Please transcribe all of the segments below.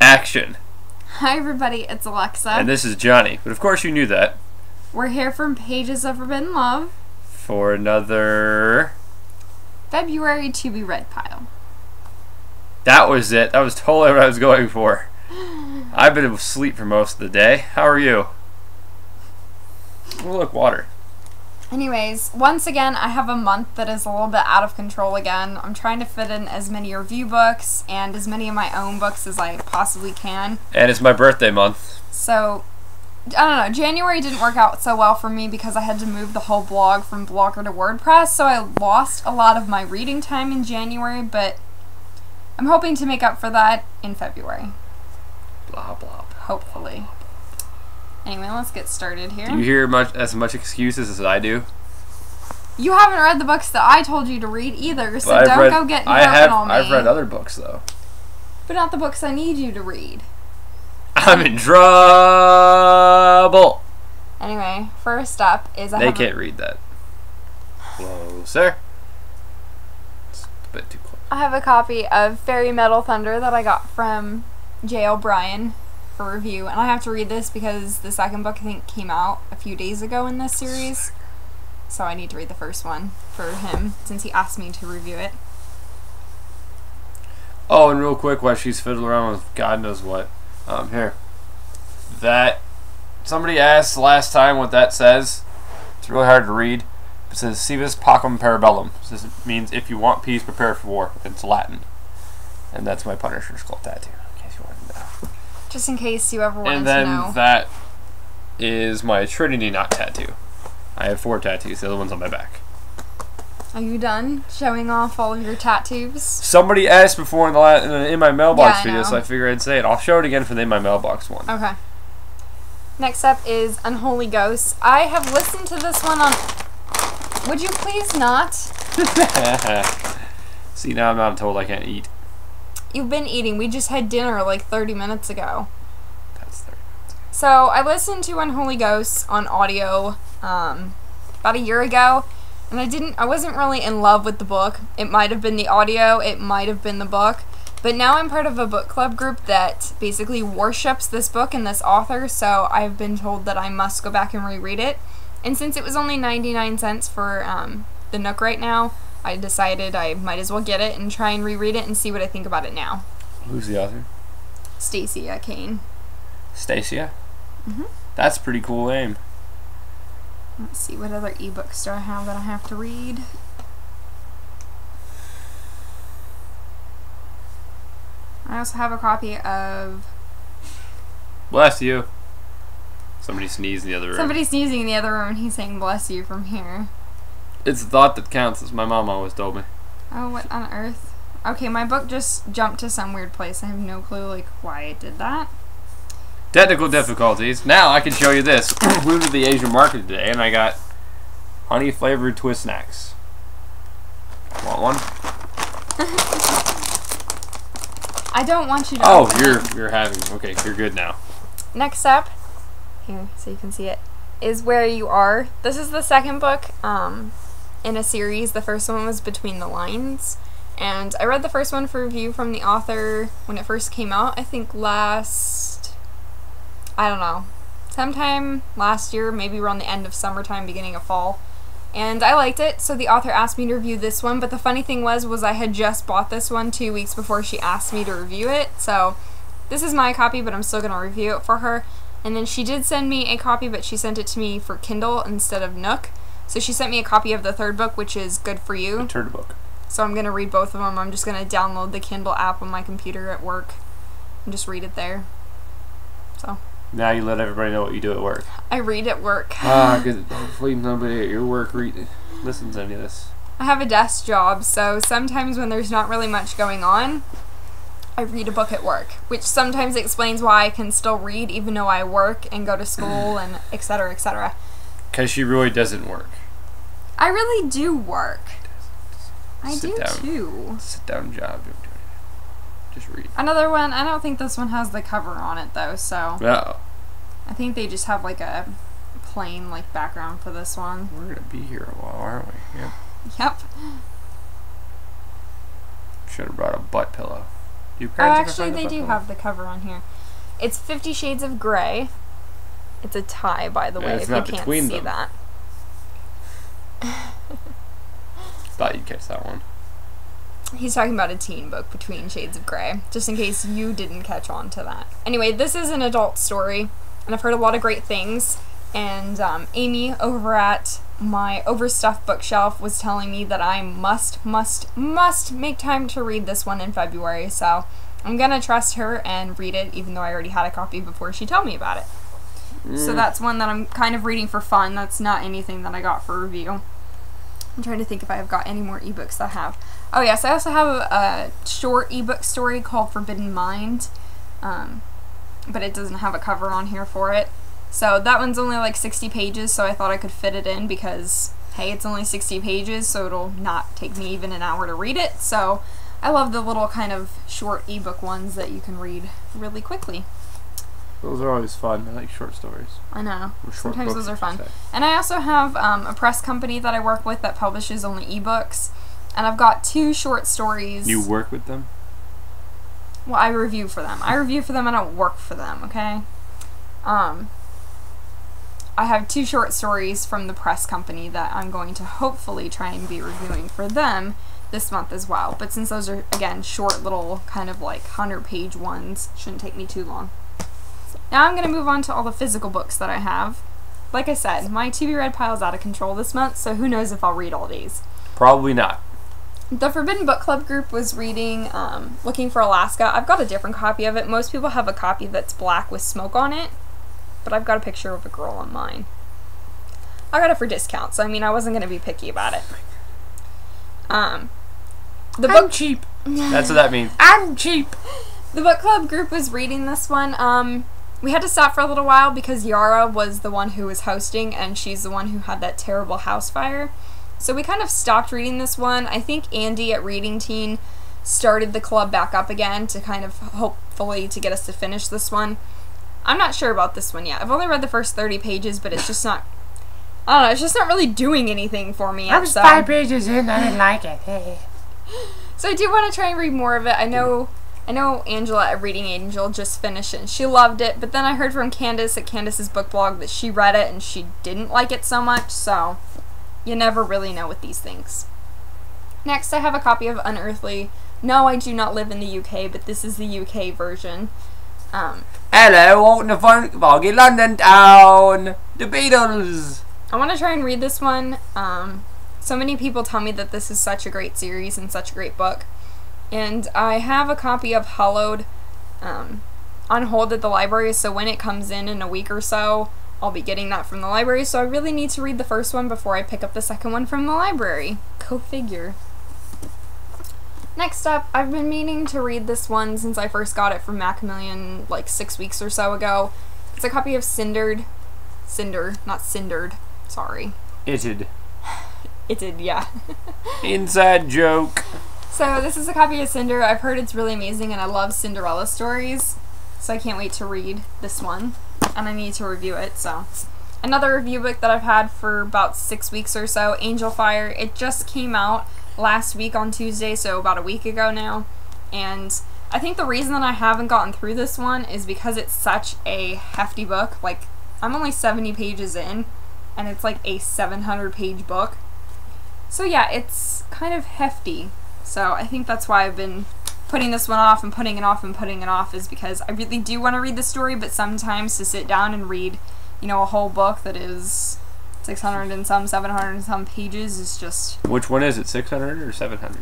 action. Hi everybody, it's Alexa. And this is Johnny. But of course you knew that. We're here from Pages of Forbidden Love For another... February to be read pile. That was it. That was totally what I was going for. I've been asleep for most of the day. How are you? Oh, look, water. Anyways, once again, I have a month that is a little bit out of control again. I'm trying to fit in as many review books and as many of my own books as I possibly can. And it's my birthday month. So, I don't know, January didn't work out so well for me because I had to move the whole blog from Blogger to WordPress, so I lost a lot of my reading time in January, but I'm hoping to make up for that in February. Blah, blah, blah. Hopefully. Anyway, let's get started here. Do you hear as much excuses as I do? You haven't read the books that I told you to read either, so don't go getting up on me. I've read other books, though. But not the books I need you to read. I'm in trouble! Anyway, first up is They can't read that. Closer. It's a bit too close. I have a copy of Fairy Metal Thunder that I got from J. O'Brien for review, and I have to read this because the second book I think came out a few days ago in this series, so I need to read the first one for him since he asked me to review it. Oh, and real quick, while she's fiddling around with God knows what, here, that somebody asked last time what that says. It's really hard to read. It says "Civis pacem parabellum." This means if you want peace, prepare for war. It's Latin, and that's my Punisher skull tattoo. In case you wanted to know. Just in case you ever wanted And to then know. that is my Trinity knot tattoo. I have 4 tattoos. The other one's on my back. Are you done showing off all of your tattoos? Somebody asked before in my mailbox Yeah, video, so I figured I'd say it. I'll show it again for the in my mailbox one. Okay. Next up is Unholy Ghosts. I have listened to this one on... Would you please not? See, now I'm not told I can't eat. You've been eating. We just had dinner like 30 minutes ago. That's 30 minutes. So I listened to Unholy Ghosts on audio about a year ago, and I wasn't really in love with the book. It might have been the audio, it might have been the book, but now I'm part of a book club group that basically worships this book and this author, so I've been told that I must go back and reread it. And since it was only 99 cents for the Nook right now, I decided I might as well get it and try and reread it and see what I think about it now. Who's the author? Stacia Kane. Stacia? Mm-hmm. That's a pretty cool name. Let's see, what other ebooks do I have that I have to read? I also have a copy of... Bless you. Somebody sneezed in the other room. Somebody sneezing in the other room and he's saying bless you from here. It's the thought that counts, as my mom always told me. Oh, what on earth? Okay, my book just jumped to some weird place. I have no clue, like, why it did that. Technical difficulties. Now I can show you this. We went to the Asian market today, and I got honey-flavored twist snacks. Want one? I don't want you to. Oh, you're having. Okay, you're good now. Next up, here, so you can see it, is Where You Are. This is the second book in a series. The first one was Between the Lines, and I read the first one for review from the author when it first came out. I think sometime last year, maybe around the end of summertime, beginning of fall. And I liked it, so the author asked me to review this one, but the funny thing was I had just bought this one 2 weeks before she asked me to review it, so this is my copy, but I'm still going to review it for her. And then she did send me a copy, but she sent it to me for Kindle instead of Nook. So she sent me a copy of the third book, which is Good For You. The third book. So I'm going to read both of them. I'm just going to download the Kindle app on my computer at work and just read it there. So Now you let everybody know what you do at work. I read at work. Because hopefully nobody at your work listens to any of this. I have a desk job, so sometimes when there's not really much going on, I read a book at work, which sometimes explains why I can still read even though I work and go to school and etc. etc. Because she really doesn't work. I really do work. I Sit do down. too. Sit down job. Don't do anything. Just read. Another one, I don't think this one has the cover on it though, so No. I think they just have like a plain like background for this one. We're going to be here a while, aren't we? Yeah. Yep. Should have brought a butt pillow. Actually, they do have the cover on here. It's 50 Shades of Grey. It's a tie, by the way, if you can't see that. Thought you'd catch that one. He's talking about a teen book, Between Shades of Grey, just in case you didn't catch on to that. Anyway, this is an adult story, and I've heard a lot of great things, and Amy over at my overstuffed bookshelf was telling me that I must make time to read this one in February, so I'm gonna trust her and read it, even though I already had a copy before she told me about it. So that's one that I'm kind of reading for fun. That's not anything that I got for review. I'm trying to think if I have got any more ebooks that I have. Oh yes, I also have a short ebook story called Forbidden Mind, but it doesn't have a cover on here for it. So that one's only like 60 pages, so I thought I could fit it in because, hey, it's only 60 pages, so it'll not take me even an hour to read it. So I love the little kind of short ebook ones that you can read really quickly. Those are always fun. I like short stories. I know. Sometimes those are fun. And I also have a press company that I work with that publishes only ebooks, and I've got 2 short stories. You work with them? Well, I review for them. I review for them, I don't work for them, okay? I have 2 short stories from the press company that I'm going to hopefully try and be reviewing for them this month as well. But since those are, again, short little kind of like 100-page ones, shouldn't take me too long. Now I'm going to move on to all the physical books that I have. Like I said, my TBR Pile is out of control this month, so who knows if I'll read all these. Probably not. The Forbidden Book Club group was reading Looking for Alaska. I've got a different copy of it. Most people have a copy that's black with smoke on it, but I've got a picture of a girl on mine. I got it for discount, so I mean I wasn't going to be picky about it. I'm cheap. That's what that means. I'm cheap. The book club group was reading this one. We had to stop for a little while because Yara was the one who was hosting, and she's the one who had that terrible house fire. So we kind of stopped reading this one. I think Andy at Reading Teen started the club back up again to kind of hopefully to get us to finish this one. I'm not sure about this one yet. I've only read the first 30 pages, but it's just not, I don't know, it's just not really doing anything for me yet. I was 5 pages in, I didn't like it. So I do want to try and read more of it. I know Angela at Reading Angel just finished it and she loved it, but then I heard from Candace at Candace's book blog that she read it and she didn't like it so much, so you never really know with these things. Next, I have a copy of Unearthly. No, I do not live in the UK, but this is the UK version. Hello, welcome to Foggy London Town! The Beatles! I want to try and read this one. So many people tell me that this is such a great series and such a great book. And I have a copy of Hollowed on hold at the library, so when it comes in a week or so, I'll be getting that from the library, so I really need to read the first one before I pick up the second one from the library. Go figure. Next up, I've been meaning to read this one since I first got it from Macmillan like 6 weeks or so ago. It's a copy of Cindered. Cinder, not Cindered. Sorry. Itted. Itted, yeah. Inside joke. So this is a copy of Cinder. I've heard it's really amazing and I love Cinderella stories. So I can't wait to read this one. And I need to review it, so. Another review book that I've had for about 6 weeks or so, Angel Fire. It just came out last week on Tuesday, so about a week ago now. And I think the reason that I haven't gotten through this one is because it's such a hefty book. Like, I'm only 70 pages in, and it's like a 700-page book. So yeah, it's kind of hefty. So I think that's why I've been putting this one off and putting it off and putting it off, is because I really do want to read the story, but sometimes to sit down and read, you know, a whole book that is 600 and some, 700 and some pages is just... Which one is it, 600 or 700?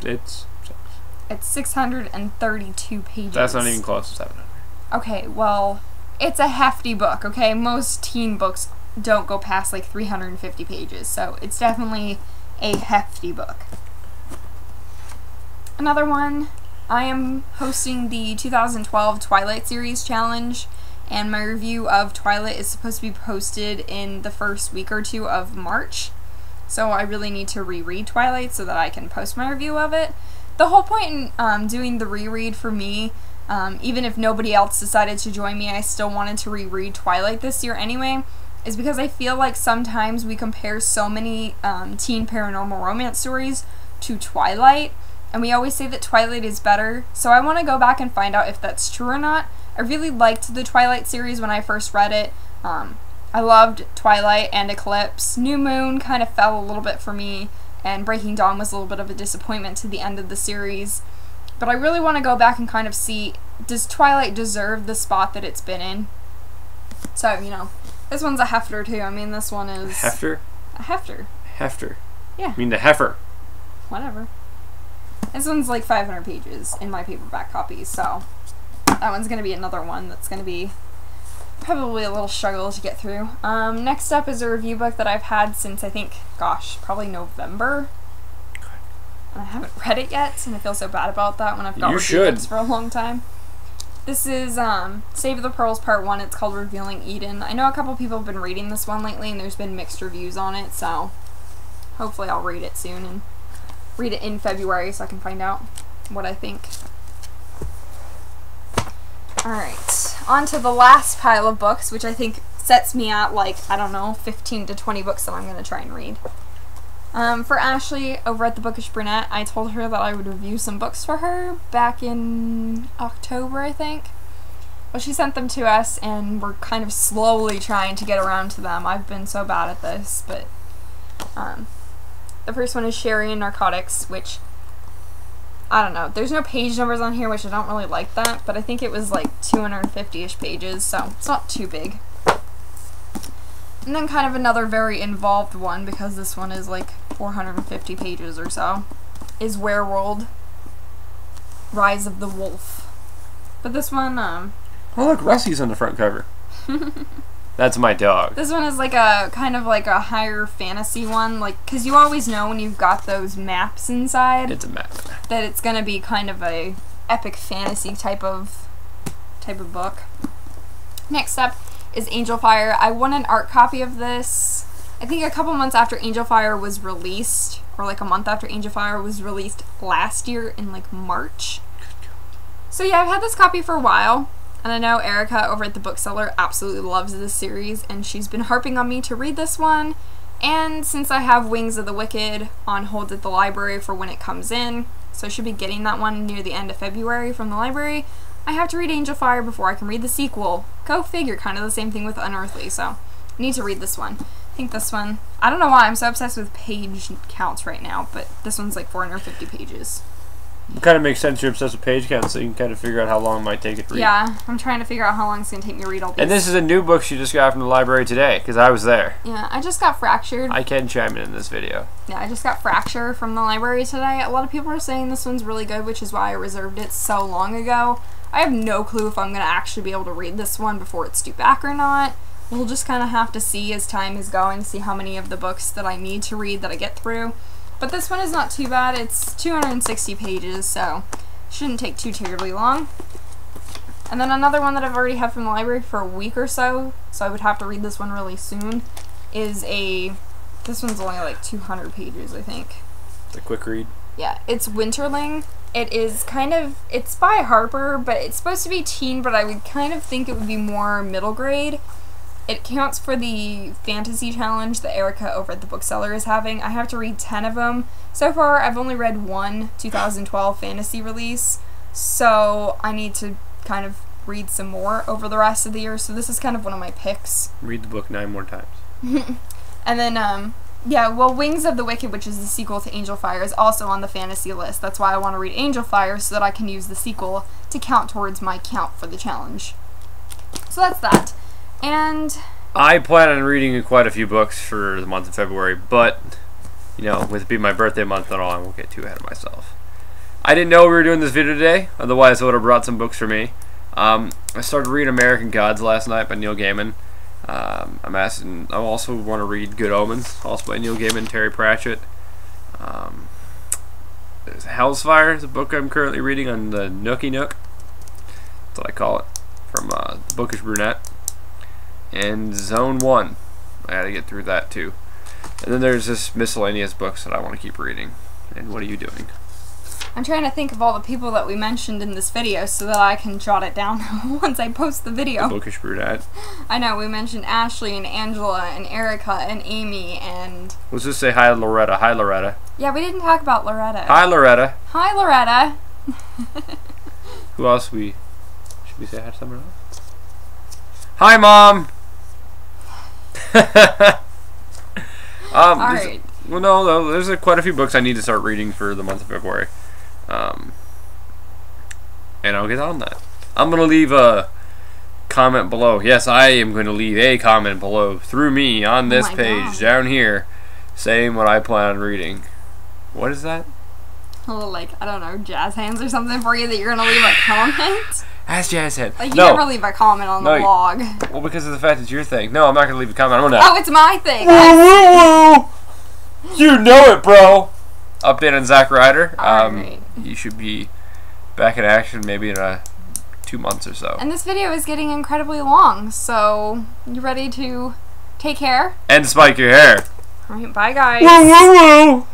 It's 632 pages. That's not even close to 700. Okay, well, it's a hefty book, okay? Most teen books don't go past like 350 pages, so it's definitely a hefty book. Another one, I am hosting the 2012 Twilight Series Challenge, and my review of Twilight is supposed to be posted in the first week or two of March, so I really need to reread Twilight so that I can post my review of it. The whole point in doing the reread for me, even if nobody else decided to join me, I still wanted to reread Twilight this year anyway, is because I feel like sometimes we compare so many teen paranormal romance stories to Twilight, and we always say that Twilight is better, so I want to go back and find out if that's true or not. I really liked the Twilight series when I first read it. I loved Twilight and Eclipse. New Moon kind of fell a little bit for me, and Breaking Dawn was a little bit of a disappointment to the end of the series. But I really want to go back and kind of see, does Twilight deserve the spot that it's been in? So, you know, this one's a hefter too. I mean, this one is... Hefter? A hefter. Hefter. Yeah. I mean the heifer. Whatever. This one's like 500 pages in my paperback copy, so that one's going to be another one that's going to be probably a little struggle to get through. Next up is a review book that I've had since, I think, gosh, probably November. And I haven't read it yet, and I feel so bad about that when I've got review books for a long time. This is Save the Pearls Part 1. It's called Revealing Eden. I know a couple people have been reading this one lately, and there's been mixed reviews on it, so hopefully I'll read it soon and read it in February so I can find out what I think. Alright, on to the last pile of books, which I think sets me at, like, I don't know, 15 to 20 books that I'm going to try and read. For Ashley, over at the Bookish Brunette, I told her that I would review some books for her back in October, I think. Well, she sent them to us, and we're kind of slowly trying to get around to them. I've been so bad at this, but the first one is Sherry and Narcotics, which, I don't know, there's no page numbers on here, which I don't really like that, but I think it was like 250-ish pages, so it's not too big. And then kind of another very involved one, because this one is like 450 pages or so, is Werewolf, Rise of the Wolf. But this one, oh look, Rusty's on the front cover. That's my dog. This one is like a, kind of like a higher fantasy one, like, because you always know when you've got those maps inside. It's a map. That it's gonna be kind of a epic fantasy type of book. Next up is Angel Fire. I won an art copy of this, I think a couple months after Angel Fire was released, or like a month after Angel Fire was released last year in like March. So yeah, I've had this copy for a while, and I know Erica over at the Bookseller absolutely loves this series, and she's been harping on me to read this one, and since I have Wings of the Wicked on hold at the library for when it comes in, so I should be getting that one near the end of February from the library, I have to read Angel Fire before I can read the sequel. Go figure, kind of the same thing with Unearthly, so I need to read this one. I think this one, I don't know why I'm so obsessed with page counts right now, but this one's like 450 pages. It kind of makes sense you're obsessed with page counts, so you can kind of figure out how long it might take it to read. Yeah, I'm trying to figure out how long it's going to take me to read all these. And this is a new book she just got from the library today, because I was there. Yeah, I just got Fractured. I can chime in this video. Yeah, I just got Fracture from the library today. A lot of people are saying this one's really good, which is why I reserved it so long ago. I have no clue if I'm going to actually be able to read this one before it's due back or not. We'll just kind of have to see as time is going, see how many of the books that I need to read that I get through. But this one is not too bad. It's 260 pages, so shouldn't take too terribly long. And then another one that I've already had from the library for a week or so I would have to read this one really soon, is this one's only like 200 pages, I think. It's a quick read. Yeah, it's Winterling. It is kind of, it's by Harper, but it's supposed to be teen, but I would kind of think it would be more middle grade. It counts for the fantasy challenge that Erica over at the Bookseller is having. I have to read 10 of them. So far, I've only read one 2012 fantasy release, so I need to kind of read some more over the rest of the year, so this is kind of one of my picks. Read the book 9 more times. And then, yeah, well, Wings of the Wicked, which is the sequel to Angel Fire, is also on the fantasy list. That's why I want to read Angel Fire, so that I can use the sequel to count towards my count for the challenge. So that's that. And I plan on reading quite a few books for the month of February, but, you know, with it being my birthday month and all, I won't get too ahead of myself. I didn't know we were doing this video today, otherwise I would have brought some books for me. I started reading American Gods last night by Neil Gaiman. I also want to read Good Omens, also by Neil Gaiman and Terry Pratchett. There's Hell's Fire, is a book I'm currently reading on the Nookie Nook. That's what I call it, from the Bookish Brunette. And Zone 1. I gotta get through that too. And then there's just miscellaneous books that I want to keep reading. And what are you doing? I'm trying to think of all the people that we mentioned in this video so that I can jot it down once I post the video. The Bookish Brunette. I know, we mentioned Ashley and Angela and Erica and Amy and... Let's just say hi to Loretta. Hi, Loretta. Yeah, we didn't talk about Loretta. Hi, Loretta. Hi, Loretta. Who else should we say hi to someone else? Hi, Mom. Alright. Well, no, there's quite a few books I need to start reading for the month of February. And I'll get on that. I'm going to leave a comment below. Yes, I am going to leave a comment below through me on this page down here saying what I plan on reading. What is that? A little, like, I don't know, jazz hands or something for you that you're going to leave a comment? Ask Jazz Head. Like, you never leave a comment on the vlog. Well, because of the fact it's your thing. No, I'm not going to leave a comment. I'm going Oh, it's my thing. You know it, bro. Update on Zack Ryder. Alright. He should be back in action maybe in 2 months or so. And this video is getting incredibly long, so you ready to take care? And spike your hair. Alright, bye guys.